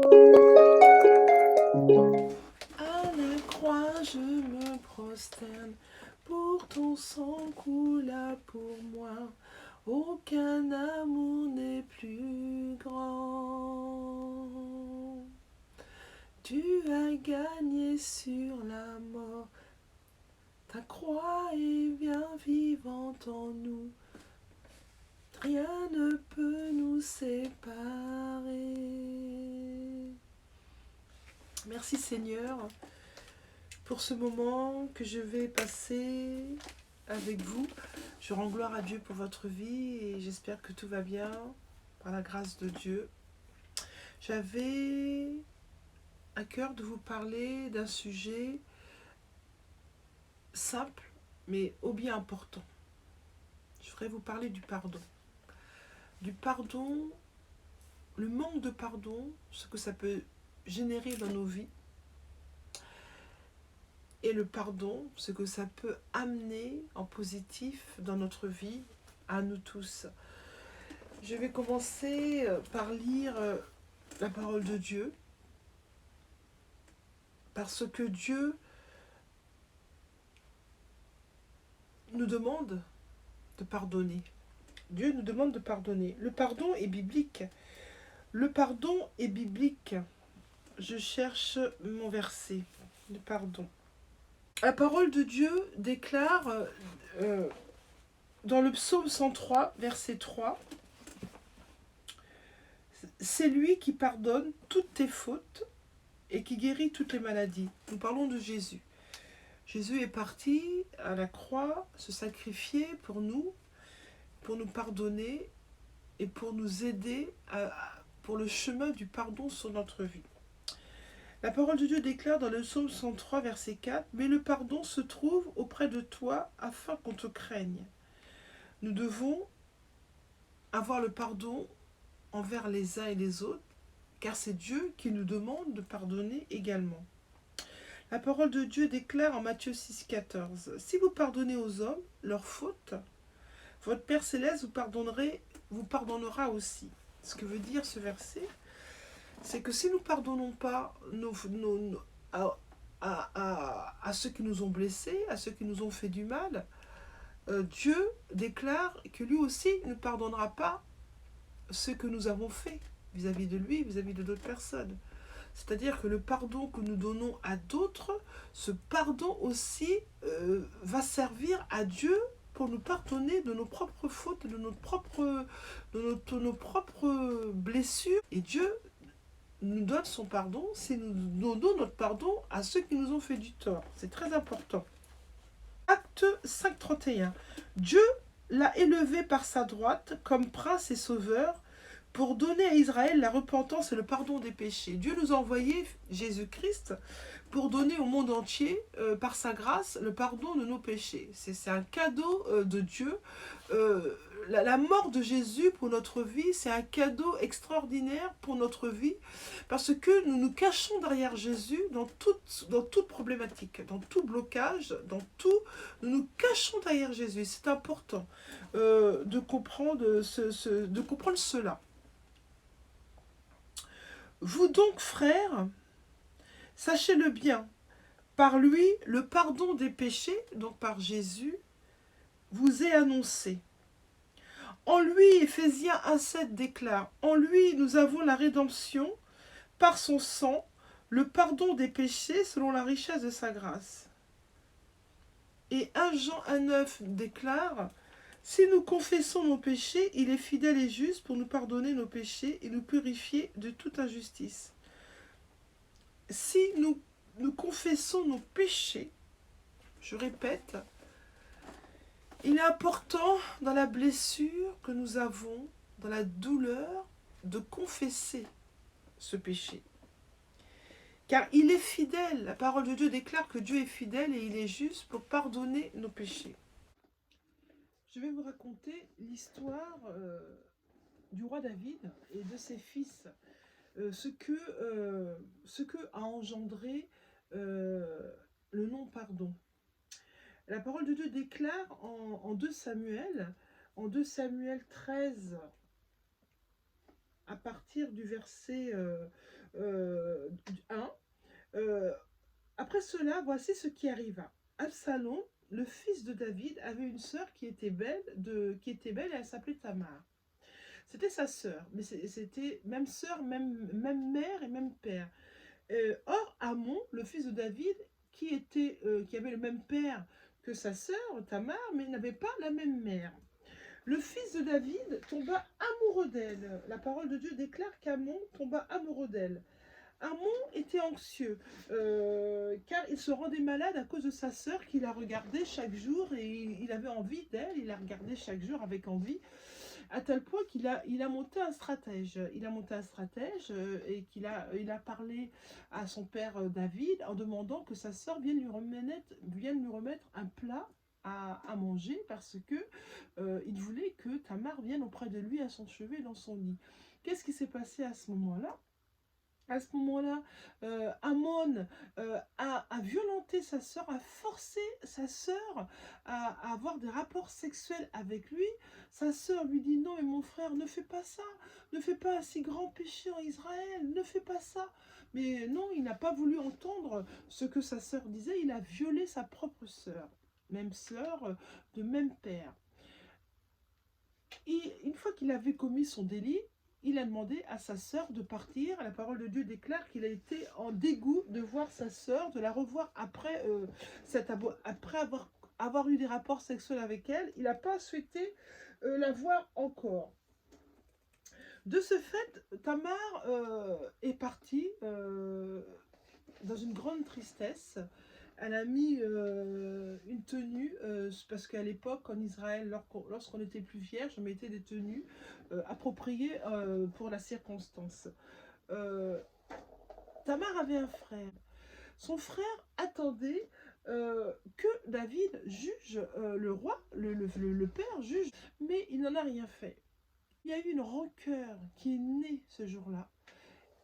À la croix, je me prosterne, pour ton sang coula pour moi. Aucun amour n'est plus grand. Tu as gagné sur la mort, ta croix est bien vivante en nous. Rien ne peut nous séparer. Merci Seigneur pour ce moment que je vais passer avec vous. Je rends gloire à Dieu pour votre vie et j'espère que tout va bien par la grâce de Dieu. J'avais à cœur de vous parler d'un sujet simple mais ô bien important. Je voudrais vous parler du pardon. Du pardon, le manque de pardon, ce que ça peut générer dans nos vies. Et le pardon, ce que ça peut amener en positif dans notre vie, à nous tous. Je vais commencer par lire la parole de Dieu, parce que Dieu nous demande de pardonner. Dieu nous demande de pardonner. Le pardon est biblique. Le pardon est biblique. Je cherche mon verset. Le pardon. La parole de Dieu déclare dans le psaume 103, verset 3, « C'est lui qui pardonne toutes tes fautes et qui guérit toutes les maladies. » Nous parlons de Jésus. Jésus est parti à la croix se sacrifier pour nous pardonner et pour nous aider pour le chemin du pardon sur notre vie. La parole de Dieu déclare dans le psaume 103, verset 4, « Mais le pardon se trouve auprès de toi afin qu'on te craigne. » Nous devons avoir le pardon envers les uns et les autres, car c'est Dieu qui nous demande de pardonner également. La parole de Dieu déclare en Matthieu 6, 14, « Si vous pardonnez aux hommes leurs fautes, votre Père Céleste vous pardonnera aussi. » Ce que veut dire ce verset, c'est que si nous ne pardonnons pas à ceux qui nous ont blessés, à ceux qui nous ont fait du mal, Dieu déclare que lui aussi ne pardonnera pas ce que nous avons fait vis-à-vis de lui, vis-à-vis de d'autres personnes. C'est-à-dire que le pardon que nous donnons à d'autres, ce pardon aussi va servir à Dieu pour nous pardonner de nos propres fautes, de nos propres blessures. Et Dieu nous donne son pardon si nous donnons notre pardon à ceux qui nous ont fait du tort. C'est très important. Acte 5.31. Dieu l'a élevé par sa droite comme prince et sauveur pour donner à Israël la repentance et le pardon des péchés. Dieu nous a envoyé Jésus-Christ pour donner au monde entier, par sa grâce, le pardon de nos péchés. C'est un cadeau de Dieu. La mort de Jésus pour notre vie, c'est un cadeau extraordinaire pour notre vie, parce que nous nous cachons derrière Jésus dans toute problématique, dans tout blocage, dans tout, nous nous cachons derrière Jésus. C'est important de comprendre cela. Vous donc, frères, sachez-le bien, par lui, le pardon des péchés, donc par Jésus, vous est annoncé. En lui, Éphésiens 1,7 déclare, en lui, nous avons la rédemption, par son sang, le pardon des péchés selon la richesse de sa grâce. Et 1 Jean 1,9 déclare, si nous confessons nos péchés, il est fidèle et juste pour nous pardonner nos péchés et nous purifier de toute injustice. Si nous confessons nos péchés, je répète, il est important dans la blessure que nous avons, dans la douleur, de confesser ce péché. Car il est fidèle. La parole de Dieu déclare que Dieu est fidèle et il est juste pour pardonner nos péchés. Je vais vous raconter l'histoire du roi David et de ses fils. Ce que a engendré le non-pardon. La parole de Dieu déclare en 2 Samuel 13, à partir du verset Après cela, voici ce qui arriva. Absalom, le fils de David, avait une sœur qui était belle, et elle s'appelait Tamar. C'était sa sœur, mais c'était même sœur, même mère et même père. Or, Amon, le fils de David, qui avait le même père que sa sœur, Tamar, mais n'avait pas la même mère. Le fils de David tomba amoureux d'elle. La parole de Dieu déclare qu'Amon tomba amoureux d'elle. Amon était anxieux, car il se rendait malade à cause de sa sœur qu'il a regardée chaque jour et il avait envie d'elle, il la regardait chaque jour avec envie, à tel point qu'il a monté un stratège. Il a monté un stratège et il a parlé à son père David en demandant que sa sœur vienne lui remettre un plat à manger parce que il voulait que Tamar vienne auprès de lui à son chevet dans son lit. Qu'est-ce qui s'est passé à ce moment-là? À ce moment-là, Amon a violenté sa sœur, a forcé sa sœur à avoir des rapports sexuels avec lui. Sa sœur lui dit: non, mais mon frère, ne fais pas ça, ne fais pas un si grand péché en Israël, ne fais pas ça. Mais non, il n'a pas voulu entendre ce que sa sœur disait, il a violé sa propre sœur, même sœur de même père. Et une fois qu'il avait commis son délit, il a demandé à sa sœur de partir. La parole de Dieu déclare qu'il a été en dégoût de voir sa sœur, de la revoir après, avoir eu des rapports sexuels avec elle. Il n'a pas souhaité la voir encore. De ce fait, Tamar est partie dans une grande tristesse. Elle a mis une tenue, parce qu'à l'époque, en Israël, lorsqu'on était plus vierge, on mettait des tenues appropriées pour la circonstance. Tamar avait un frère. Son frère attendait que David juge le roi, le père juge, mais il n'en a rien fait. Il y a eu une rancœur qui est née ce jour-là.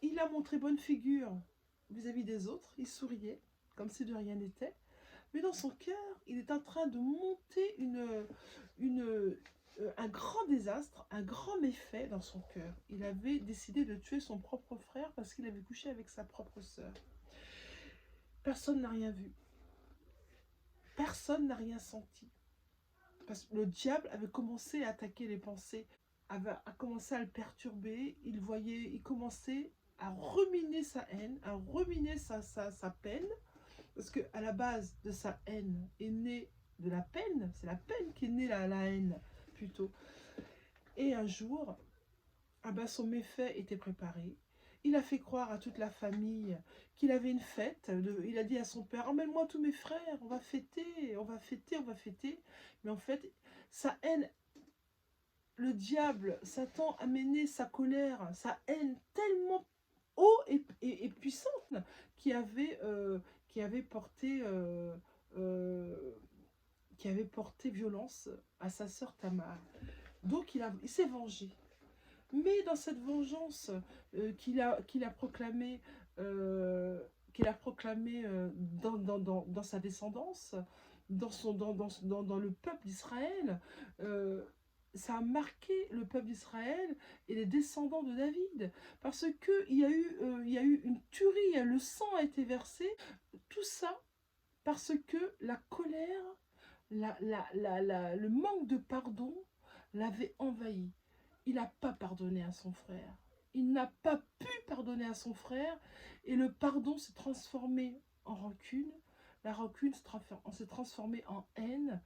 Il a montré bonne figure vis-à-vis des autres, il souriait, comme si de rien n'était. Mais dans son cœur, il est en train de monter un grand désastre, un grand méfait dans son cœur. Il avait décidé de tuer son propre frère parce qu'il avait couché avec sa propre sœur. Personne n'a rien vu. Personne n'a rien senti. Parce que le diable avait commencé à attaquer les pensées, a commencé à le perturber. Il commençait à ruminer sa haine, à ruminer sa peine. Parce qu'à la base de sa haine est née de la peine. C'est la peine qui est née la haine, plutôt. Et un jour, son méfait était préparé. Il a fait croire à toute la famille qu'il avait une fête. Il a dit à son père: emmène-moi tous mes frères, on va fêter, on va fêter, on va fêter. Mais en fait, sa haine, le diable, Satan a mené sa colère, sa haine tellement haut et puissante qui avait porté violence à sa sœur Tamar. Donc il s'est vengé. Mais dans cette vengeance qu'il a proclamée dans sa descendance, dans le peuple d'Israël, ça a marqué le peuple d'Israël et les descendants de David. Parce qu'il y a eu une tuerie, le sang a été versé. Tout ça parce que la colère, le manque de pardon l'avait envahi. Il n'a pas pardonné à son frère. Il n'a pas pu pardonner à son frère. Et le pardon s'est transformé en rancune. La rancune s'est transformée en haine.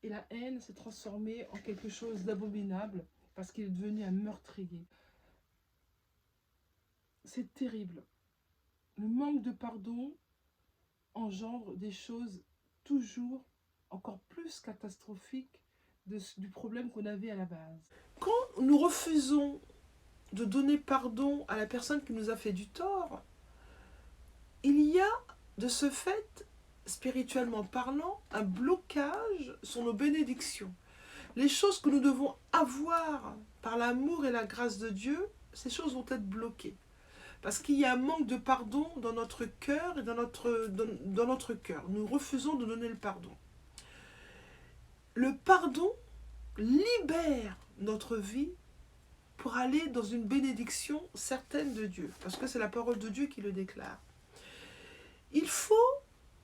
Et la haine s'est transformée en quelque chose d'abominable. Parce qu'il est devenu un meurtrier. C'est terrible. Le manque de pardon engendre des choses toujours encore plus catastrophiques du problème qu'on avait à la base. Quand nous refusons de donner pardon à la personne qui nous a fait du tort, il y a de ce fait, spirituellement parlant, un blocage sur nos bénédictions. Les choses que nous devons avoir par l'amour et la grâce de Dieu, ces choses vont être bloquées. Parce qu'il y a un manque de pardon dans notre cœur et dans notre cœur. Nous refusons de donner le pardon. Le pardon libère notre vie pour aller dans une bénédiction certaine de Dieu. Parce que c'est la parole de Dieu qui le déclare. Il faut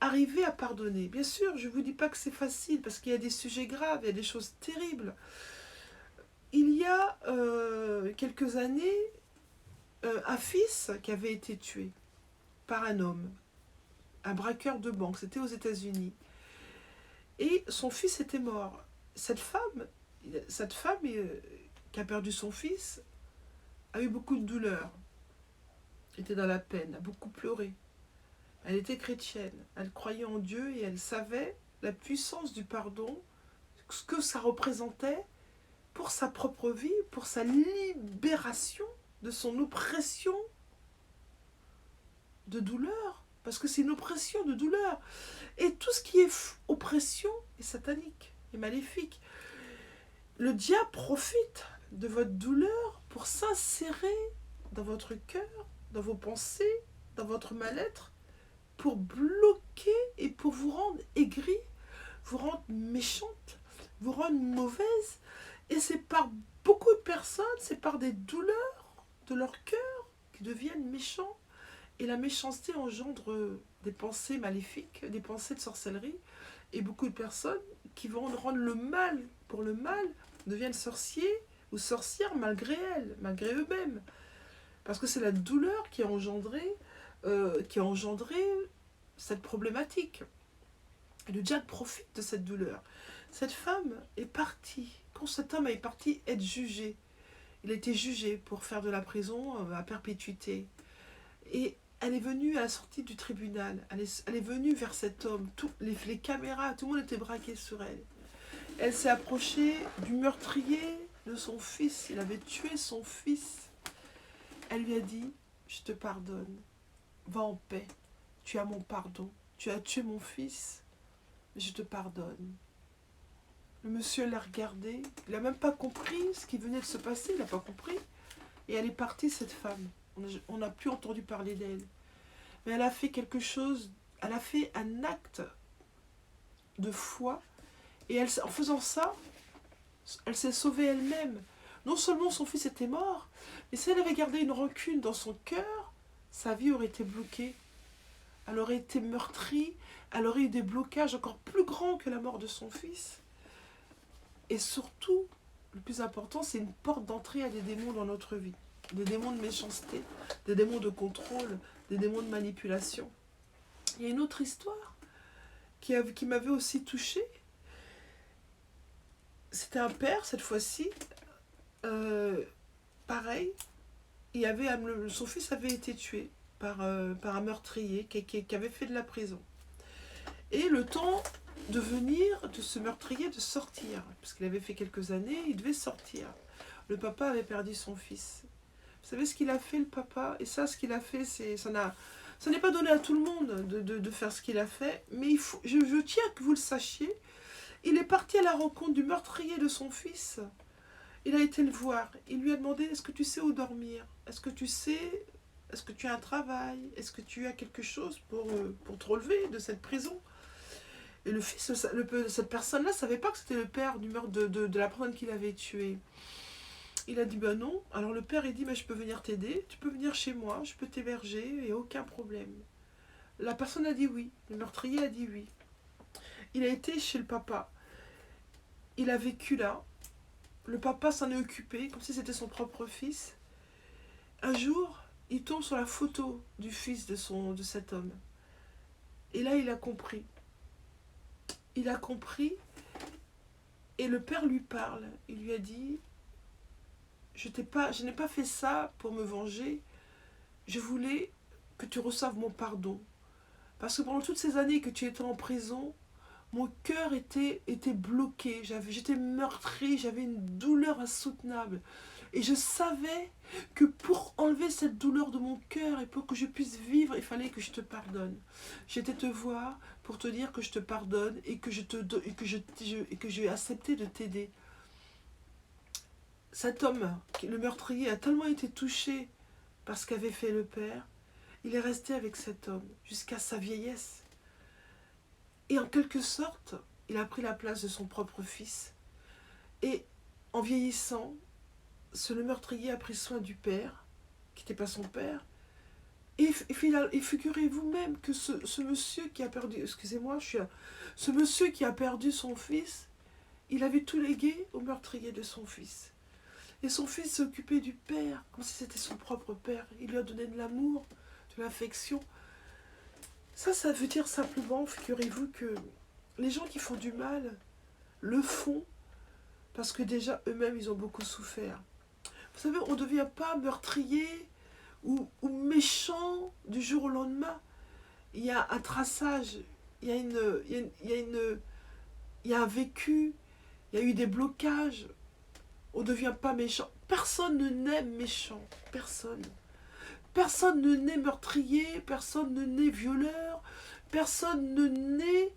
arriver à pardonner. Bien sûr, je ne vous dis pas que c'est facile, parce qu'il y a des sujets graves, il y a des choses terribles. Il y a quelques années, un fils qui avait été tué par un homme, un braqueur de banque, c'était aux États-Unis. Et son fils était mort. Cette femme qui a perdu son fils a eu beaucoup de douleur, était dans la peine, a beaucoup pleuré. Elle était chrétienne, elle croyait en Dieu et elle savait la puissance du pardon, ce que ça représentait pour sa propre vie, pour sa libération de son oppression de douleur. Parce que c'est une oppression de douleur. Et tout ce qui est oppression est satanique et maléfique. Le diable profite de votre douleur pour s'insérer dans votre cœur, dans vos pensées, dans votre mal-être, pour bloquer et pour vous rendre aigri, vous rendre méchante, vous rendre mauvaise. Et c'est par beaucoup de personnes, c'est par des douleurs de leur cœur qui deviennent méchants. Et la méchanceté engendre des pensées maléfiques, des pensées de sorcellerie. Et beaucoup de personnes qui vont rendre le mal pour le mal deviennent sorciers ou sorcières malgré elles, malgré eux-mêmes. Parce que c'est la douleur qui a engendré cette problématique. Et le diable profite de cette douleur. Cette femme est partie. Quand cet homme est parti être jugé, il a été jugé pour faire de la prison à perpétuité. Et elle est venue à la sortie du tribunal. Elle est venue vers cet homme. Les caméras, tout le monde était braqué sur elle. Elle s'est approchée du meurtrier de son fils. Il avait tué son fils. Elle lui a dit, je te pardonne. Va en paix. Tu as mon pardon. Tu as tué mon fils. Je te pardonne. Le monsieur l'a regardé. Il n'a même pas compris ce qui venait de se passer. Il n'a pas compris. Et elle est partie, cette femme. On n'a plus entendu parler d'elle. Mais elle a fait quelque chose. Elle a fait un acte de foi. Et en faisant ça, elle s'est sauvée elle-même. Non seulement son fils était mort, mais si elle avait gardé une rancune dans son cœur, sa vie aurait été bloquée. Elle aurait été meurtrie, elle aurait eu des blocages encore plus grands que la mort de son fils. Et surtout, le plus important, c'est une porte d'entrée à des démons dans notre vie. Des démons de méchanceté, des démons de contrôle, des démons de manipulation. Il y a une autre histoire qui m'avait aussi touchée. C'était un père, cette fois-ci, pareil, son fils avait été tué par un meurtrier qui avait fait de la prison. Et le temps de venir de ce meurtrier de sortir, parce qu'il avait fait quelques années, il devait sortir. Le papa avait perdu son fils. Vous savez ce qu'il a fait, le papa? Et ça, ce qu'il a fait, ça n'est pas donné à tout le monde de faire ce qu'il a fait, mais je tiens que vous le sachiez. Il est parti à la rencontre du meurtrier de son fils. Il a été le voir. Il lui a demandé, est-ce que tu sais où dormir? Est-ce que tu as un travail? Est-ce que tu as quelque chose pour te relever de cette prison? Et le fils, cette personne-là ne savait pas que c'était le père du meurtre de la personne qu'il avait tué. Il a dit, ben non. Alors le père, il dit, je peux venir t'aider. Tu peux venir chez moi, je peux t'héberger, il n'y a aucun problème. La personne a dit oui. Le meurtrier a dit oui. Il a été chez le papa. Il a vécu là. Le papa s'en est occupé, comme si c'était son propre fils. Un jour, il tombe sur la photo du fils de cet homme. Et là, il a compris. Il a compris. Et le père lui parle. Il lui a dit, je n'ai pas fait ça pour me venger. Je voulais que tu reçoives mon pardon. Parce que pendant toutes ces années que tu étais en prison, mon cœur était bloqué, j'étais meurtrie, j'avais une douleur insoutenable. Et je savais que pour enlever cette douleur de mon cœur et pour que je puisse vivre, il fallait que je te pardonne. J'étais te voir pour te dire que je te pardonne et que j'ai accepté de t'aider. Cet homme, le meurtrier, a tellement été touché par ce qu'avait fait le père, il est resté avec cet homme jusqu'à sa vieillesse. Et en quelque sorte, il a pris la place de son propre fils. Et en vieillissant, le meurtrier a pris soin du père, qui n'était pas son père, Et figurez-vous même que ce monsieur qui a perdu, excusez-moi, ce monsieur qui a perdu son fils, il avait tout légué au meurtrier de son fils. Et son fils s'est occupé du père, comme si c'était son propre père. Il lui a donné de l'amour, de l'affection. Ça veut dire simplement, figurez-vous, que les gens qui font du mal le font parce que déjà eux-mêmes, ils ont beaucoup souffert. Vous savez, on ne devient pas meurtrier ou méchant du jour au lendemain. Il y a un traçage, il y a, il y a un vécu, il y a eu des blocages. On ne devient pas méchant. Personne ne naît méchant. Personne. Personne ne naît meurtrier, personne ne naît violeur, personne ne naît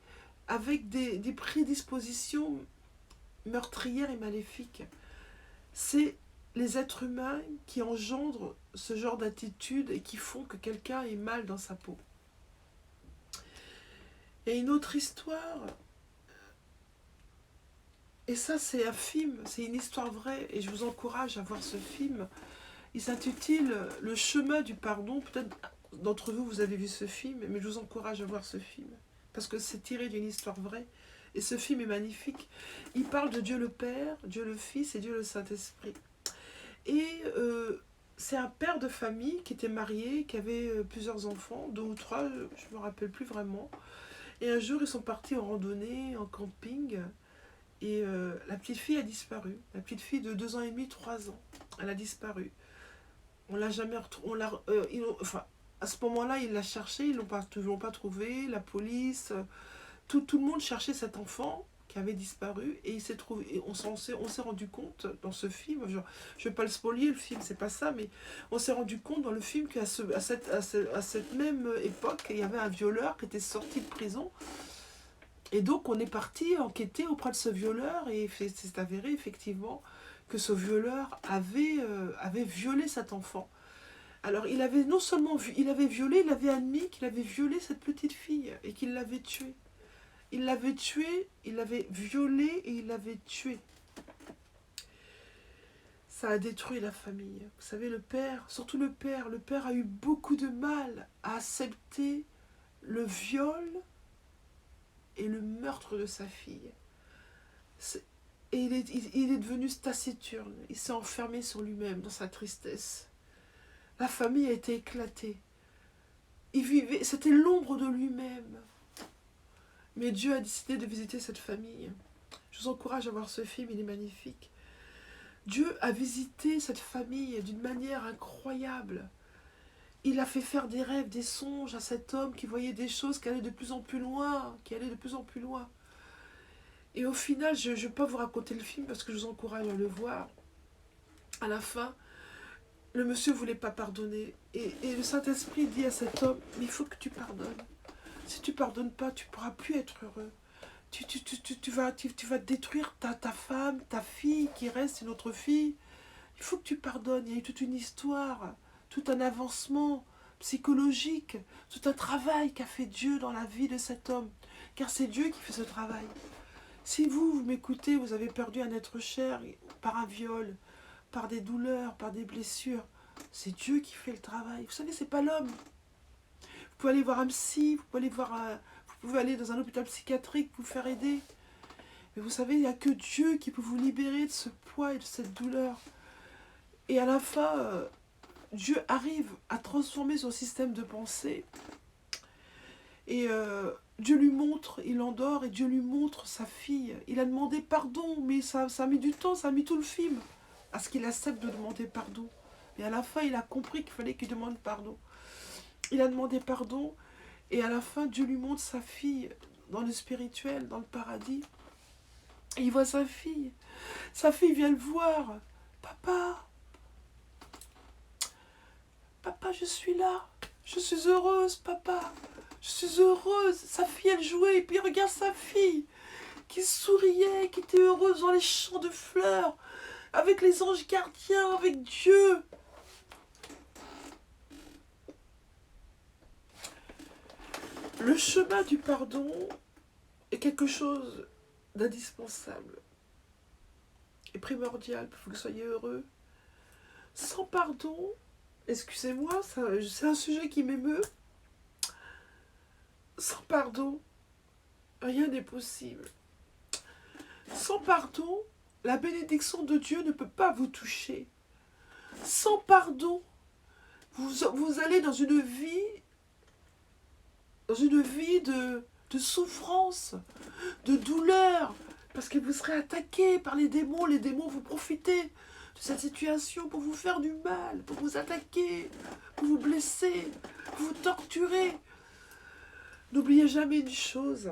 avec des prédispositions meurtrières et maléfiques. C'est les êtres humains qui engendrent ce genre d'attitude et qui font que quelqu'un est mal dans sa peau. Il y a une autre histoire, et ça c'est un film, c'est une histoire vraie, et je vous encourage à voir ce film. Il s'intitule Le chemin du pardon. Peut-être d'entre vous, vous avez vu ce film, mais je vous encourage à voir ce film, parce que c'est tiré d'une histoire vraie, et ce film est magnifique. Il parle de Dieu le Père, Dieu le Fils et Dieu le Saint-Esprit. Et c'est un père de famille qui était marié, qui avait plusieurs enfants, 2 ou 3, je ne me rappelle plus vraiment. Et un jour, ils sont partis en randonnée, en camping, et la petite fille a disparu. La petite fille de 2 ans et demi, 3 ans, elle a disparu. On l'a jamais retrouvée. Enfin, à ce moment-là, ils la cherchaient, ils l'ont pas trouvée, la police, tout le monde cherchait cet enfant qui avait disparu, et il s'est trouvé, et on s'est rendu compte dans ce film, je ne vais pas le spolier, le film, c'est pas ça, mais on s'est rendu compte dans le film qu'à cette même époque, il y avait un violeur qui était sorti de prison, et donc on est parti enquêter auprès de ce violeur, et c'est avéré effectivement que ce violeur avait violé cet enfant. Alors il avait non seulement il avait violé, il avait admis qu'il avait violé cette petite fille et qu'il l'avait tuée. Il l'avait tuée, il l'avait violée et il l'avait tuée. Ça a détruit la famille. Vous savez, le père, surtout le père a eu beaucoup de mal à accepter le viol et le meurtre de sa fille. Et il est devenu taciturne. Il s'est enfermé sur lui-même, dans sa tristesse. La famille a été éclatée. Il vivait, c'était l'ombre de lui-même. Mais Dieu a décidé de visiter cette famille. Je vous encourage à voir ce film, il est magnifique. Dieu a visité cette famille d'une manière incroyable. Il a fait faire des rêves, des songes à cet homme qui voyait des choses qui allaient de plus en plus loin, Et au final, je ne vais pas vous raconter le film parce que je vous encourage à le voir. À la fin, le monsieur ne voulait pas pardonner. Et le Saint-Esprit dit à cet homme, mais il faut que tu pardonnes. Si tu ne pardonnes pas, tu ne pourras plus être heureux. Tu vas détruire ta femme, ta fille qui reste une autre fille. Il faut que tu pardonnes. Il y a eu toute une histoire, tout un avancement psychologique, tout un travail qu'a fait Dieu dans la vie de cet homme. Car c'est Dieu qui fait ce travail. Si vous m'écoutez, vous avez perdu un être cher par un viol, par des douleurs, par des blessures, c'est Dieu qui fait le travail. Vous savez, c'est pas l'homme. Vous pouvez aller voir un psy, vous pouvez aller dans un hôpital psychiatrique, vous faire aider. Mais vous savez, il n'y a que Dieu qui peut vous libérer de ce poids et de cette douleur. Et à la fin, Dieu arrive à transformer son système de pensée. Et Dieu lui montre, il endort, et Dieu lui montre sa fille. Il a demandé pardon, mais ça a mis du temps, ça a mis tout le film à ce qu'il accepte de demander pardon. Et à la fin, il a compris qu'il fallait qu'il demande pardon. Il a demandé pardon, et à la fin, Dieu lui montre sa fille dans le spirituel, dans le paradis. Et il voit sa fille. Sa fille vient le voir. Papa, papa, je suis là. Je suis heureuse, papa. Je suis heureuse. Sa fille, elle jouait, et puis regarde sa fille qui souriait, qui était heureuse dans les champs de fleurs, avec les anges gardiens, avec Dieu. Le chemin du pardon est quelque chose d'indispensable et primordial pour que vous soyez heureux. Sans pardon, excusez-moi, c'est un sujet qui m'émeut. Sans pardon, rien n'est possible. Sans pardon, la bénédiction de Dieu ne peut pas vous toucher. Sans pardon, vous allez dans une vie de souffrance, de douleur, parce que vous serez attaqué par les démons. Les démons vont profiter de cette situation pour vous faire du mal, pour vous attaquer, pour vous blesser, pour vous torturer. N'oubliez jamais une chose.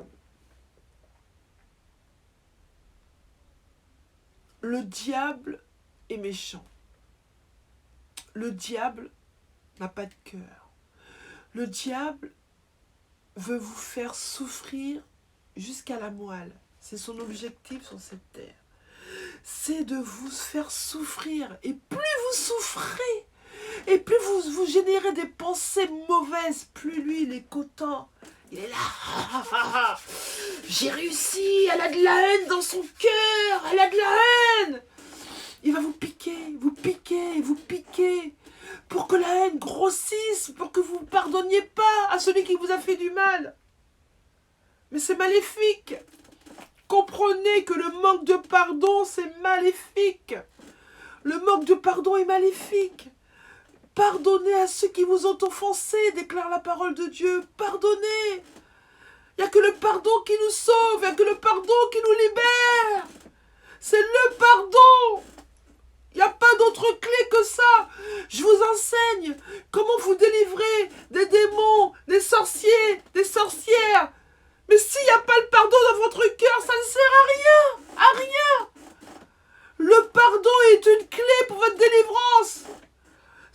Le diable est méchant. Le diable n'a pas de cœur. Le diable veut vous faire souffrir jusqu'à la moelle. C'est son objectif sur cette terre. C'est de vous faire souffrir. Et plus vous souffrez, et plus vous générez des pensées mauvaises, plus lui, il est content. Il est là. J'ai réussi. Elle a de la haine dans son cœur. Elle a de la haine. Il va vous piquer, vous piquer, vous piquer. Pour que la haine grossisse, pour que vous ne pardonniez pas à celui qui vous a fait du mal. Mais c'est maléfique. Comprenez que le manque de pardon, c'est maléfique. Le manque de pardon est maléfique. Pardonnez à ceux qui vous ont offensé, déclare la parole de Dieu. Pardonnez. Il n'y a que le pardon qui nous sauve, il n'y a que le pardon qui nous libère. C'est le pardon. Il n'y a pas d'autre clé que ça. Je vous enseigne comment vous délivrer des démons, des sorciers, des sorcières. Mais s'il n'y a pas le pardon dans votre cœur, ça ne sert à rien. À rien. Le pardon est une clé pour votre délivrance.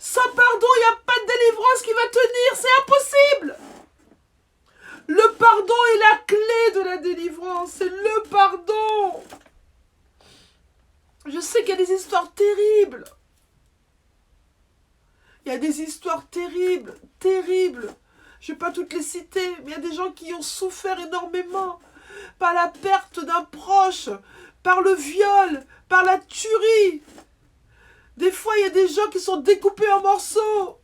Sans pardon, il n'y a pas de délivrance qui va tenir. C'est impossible. Le pardon est la clé de la délivrance. C'est le pardon. Je sais qu'il y a des histoires terribles. Il y a des histoires terribles, terribles. Je ne vais pas toutes les citer, mais il y a des gens qui ont souffert énormément par la perte d'un proche, par le viol, par la tuerie. Des fois, il y a des gens qui sont découpés en morceaux,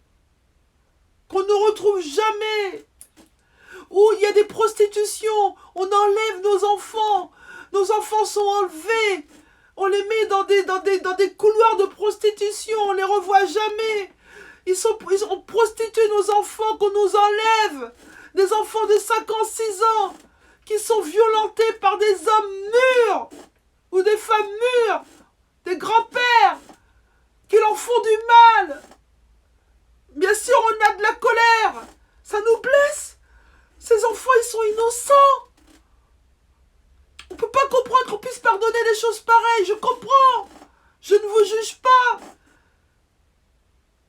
qu'on ne retrouve jamais. Ou il y a des prostitutions, on enlève nos enfants. Nos enfants sont enlevés. On les met dans des couloirs de prostitution, on ne les revoit jamais. Ils ont prostitué nos enfants qu'on nous enlève. Des enfants de 5 ans, 6 ans, qui sont violentés par des hommes mûrs, ou des femmes mûres, des grands-pères, qui leur font du mal. Bien sûr, on a de la colère. Ça nous blesse. Ces enfants, ils sont innocents. On ne peut pas comprendre qu'on puisse pardonner des choses pareilles. Je comprends. Je ne vous juge pas.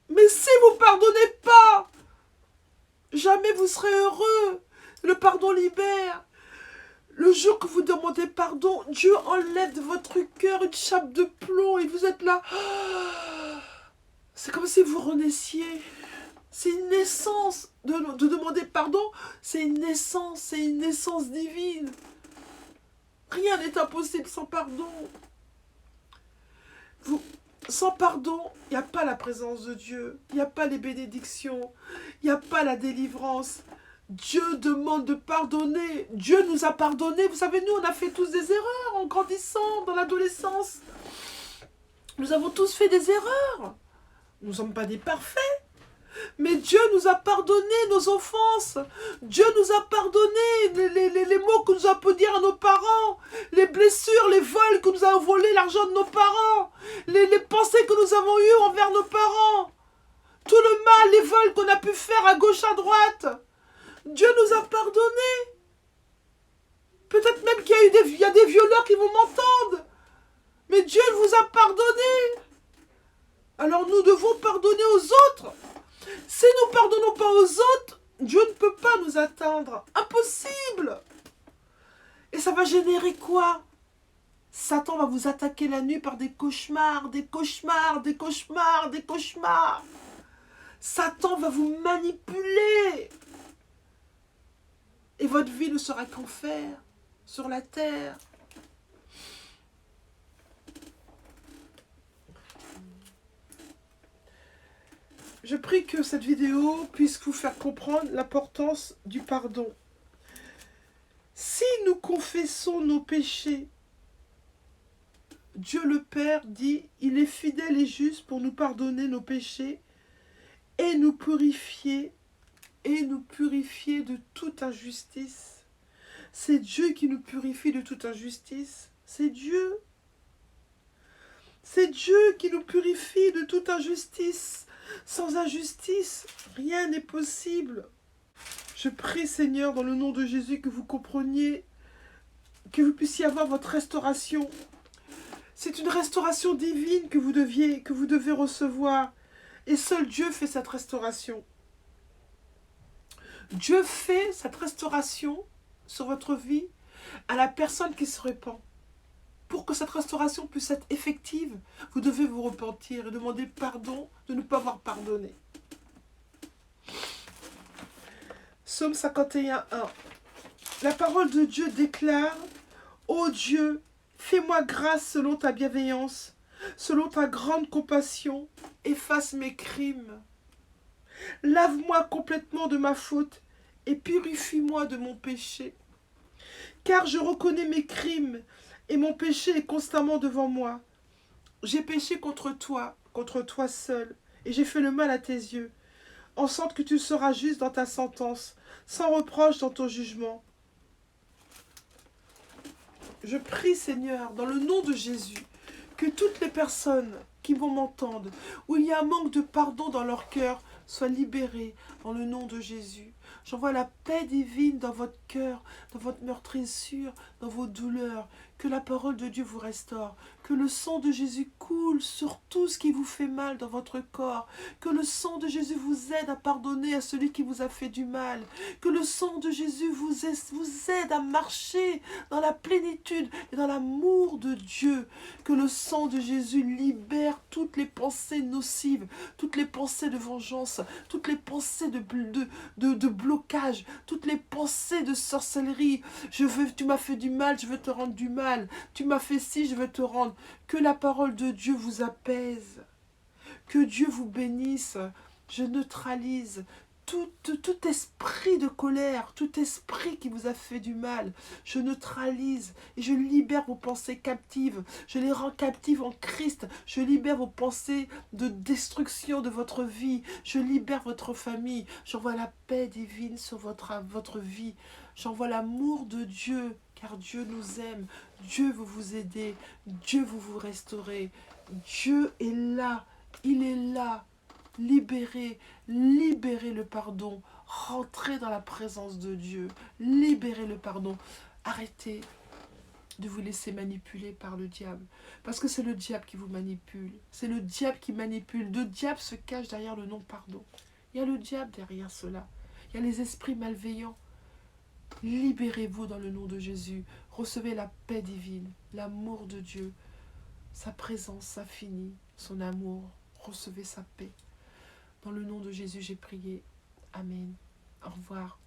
Mais si vous ne pardonnez pas, jamais vous serez heureux. Le pardon libère. Le jour que vous demandez pardon, Dieu enlève de votre cœur une chape de plomb et vous êtes là. C'est comme si vous renaissiez. C'est une naissance. De demander pardon, c'est une naissance divine. Rien n'est impossible sans pardon. Sans pardon, il n'y a pas la présence de Dieu. Il n'y a pas les bénédictions. Il n'y a pas la délivrance. Dieu demande de pardonner. Dieu nous a pardonné. Vous savez, nous, on a fait tous des erreurs en grandissant dans l'adolescence. Nous avons tous fait des erreurs. Nous ne sommes pas des parfaits. Mais Dieu nous a pardonné nos offenses. Dieu nous a pardonné les mots que nous avons pu dire à nos parents, les blessures, les vols que nous avons volé, l'argent de nos parents, les pensées que nous avons eues envers nos parents, tout le mal, les vols qu'on a pu faire à gauche, à droite. Dieu nous a pardonné. Peut-être même qu'il y a des violeurs qui vont m'entendre. Mais Dieu vous a pardonné. Alors nous devons pardonner aux autres. Si nous ne pardonnons pas aux autres, Dieu ne peut pas nous atteindre. Impossible. Et ça va générer quoi? Satan va vous attaquer la nuit par des cauchemars, des cauchemars, des cauchemars, des cauchemars. Satan va vous manipuler. Et votre vie ne sera qu'enfer sur la terre. Je prie que cette vidéo puisse vous faire comprendre l'importance du pardon. Si nous confessons nos péchés, Dieu le Père dit, il est fidèle et juste pour nous pardonner nos péchés et nous purifier de toute injustice. C'est Dieu qui nous purifie de toute injustice. C'est Dieu. C'est Dieu qui nous purifie de toute injustice. Sans injustice, rien n'est possible. Je prie, Seigneur, dans le nom de Jésus, que vous compreniez, que vous puissiez avoir votre restauration. C'est une restauration divine que vous devez recevoir. Et seul Dieu fait cette restauration. Dieu fait cette restauration sur votre vie à la personne qui se répand. Pour que cette restauration puisse être effective, vous devez vous repentir et demander pardon de ne pas avoir pardonné. Psaume 51, 1. La parole de Dieu déclare, « Ô Dieu, fais-moi grâce selon ta bienveillance, selon ta grande compassion, efface mes crimes. Lave-moi complètement de ma faute et purifie-moi de mon péché. Car je reconnais mes crimes et mon péché est constamment devant moi. J'ai péché contre toi seul, et j'ai fait le mal à tes yeux, en sorte que tu seras juste dans ta sentence, sans reproche dans ton jugement. » Je prie, Seigneur, dans le nom de Jésus, que toutes les personnes qui vont m'entendre, où il y a un manque de pardon dans leur cœur, soient libérées dans le nom de Jésus. J'envoie la paix divine dans votre cœur, dans votre meurtrissure, dans vos douleurs. Que la parole de Dieu vous restaure. Que le sang de Jésus coule sur tout ce qui vous fait mal dans votre corps. Que le sang de Jésus vous aide à pardonner à celui qui vous a fait du mal. Que le sang de Jésus vous aide à marcher dans la plénitude et dans l'amour de Dieu. Que le sang de Jésus libère toutes les pensées nocives, toutes les pensées de vengeance, toutes les pensées de blocage, toutes les pensées de sorcellerie. Tu m'as fait du mal, je veux te rendre du mal. Tu m'as fait ci, je veux te rendre. Que la parole de Dieu vous apaise. Que Dieu vous bénisse. Je neutralise tout esprit de colère, tout esprit qui vous a fait du mal. Je neutralise et je libère vos pensées captives. Je les rends captives en Christ. Je libère vos pensées de destruction de votre vie. Je libère votre famille. J'envoie la paix divine sur votre vie. J'envoie l'amour de Dieu, car Dieu nous aime. Dieu veut vous aider. Dieu veut vous restaurer. Dieu est là. Il est là. Libérez le pardon. Rentrez dans la présence de Dieu. Libérez le pardon. Arrêtez de vous laisser manipuler par le diable. Parce que c'est le diable qui vous manipule. C'est le diable qui manipule. Le diable se cache derrière le non-pardon. Il y a le diable derrière cela. Il y a les esprits malveillants. Libérez-vous dans le nom de Jésus. Recevez la paix divine, l'amour de Dieu, sa présence infinie, son amour. Recevez sa paix. Dans le nom de Jésus, j'ai prié. Amen. Au revoir.